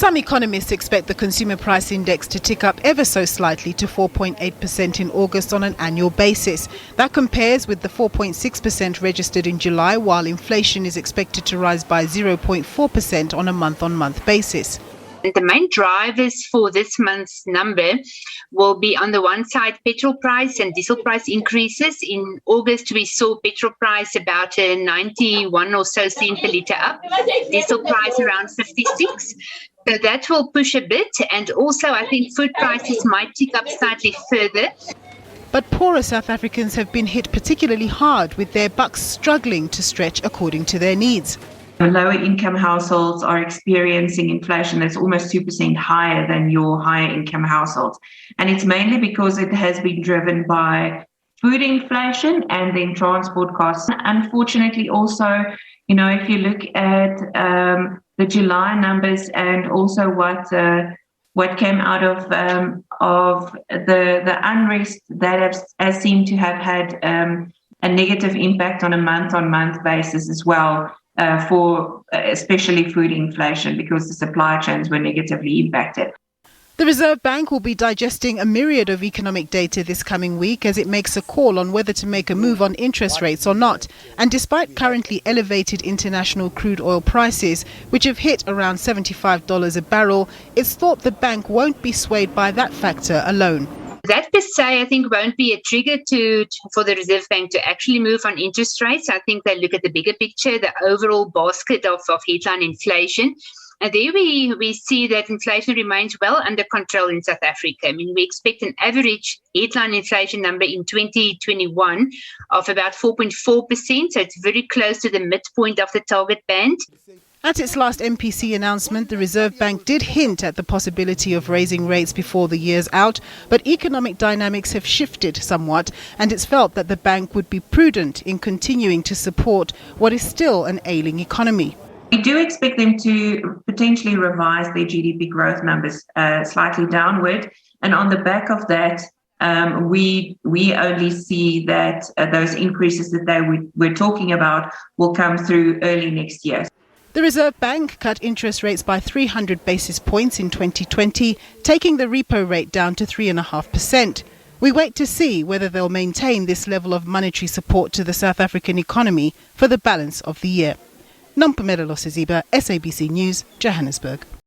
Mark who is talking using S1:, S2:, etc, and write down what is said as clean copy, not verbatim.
S1: Some economists expect the consumer price index to tick up ever so slightly to 4.8% in August on an annual basis. That compares with the 4.6% registered in July, while inflation is expected to rise by 0.4% on a month-on-month basis.
S2: The main drivers for this month's number will be, on the one side, petrol price and diesel price increases. In August, we saw petrol price about 91 or so cent per litre up, diesel price around 56. So that will push a bit, and also I think food prices might tick up slightly further.
S1: But poorer South Africans have been hit particularly hard, with their bucks struggling to stretch according to their needs.
S3: Lower income households are experiencing inflation that's almost 2% higher than your higher income households. And it's mainly because it has been driven by food inflation and then transport costs. Unfortunately, also, if you look at the July numbers and also what came out of the unrest that has seemed to have had a negative impact on a month-on-month basis as well. For especially food inflation, because the supply chains were negatively impacted.
S1: The Reserve Bank will be digesting a myriad of economic data this coming week as it makes a call on whether to make a move on interest rates or not. And despite currently elevated international crude oil prices, which have hit around $75 a barrel, it's thought the bank won't be swayed by that factor alone.
S2: That per se, I think, won't be a trigger for the Reserve Bank to actually move on interest rates. I think they look at the bigger picture, the overall basket of headline inflation. And there we see that inflation remains well under control in South Africa. I mean, we expect an average headline inflation number in 2021 of about 4.4%. So it's very close to the midpoint of the target band.
S1: At its last MPC announcement, the Reserve Bank did hint at the possibility of raising rates before the year's out, but economic dynamics have shifted somewhat, and it's felt that the bank would be prudent in continuing to support what is still an ailing economy.
S3: We do expect them to potentially revise their GDP growth numbers slightly downward, and on the back of that, we only see that those increases that they were talking about will come through early next year.
S1: The Reserve Bank cut interest rates by 300 basis points in 2020, taking the repo rate down to 3.5%. We wait to see whether they'll maintain this level of monetary support to the South African economy for the balance of the year. Nompumelelo Siziba, SABC News, Johannesburg.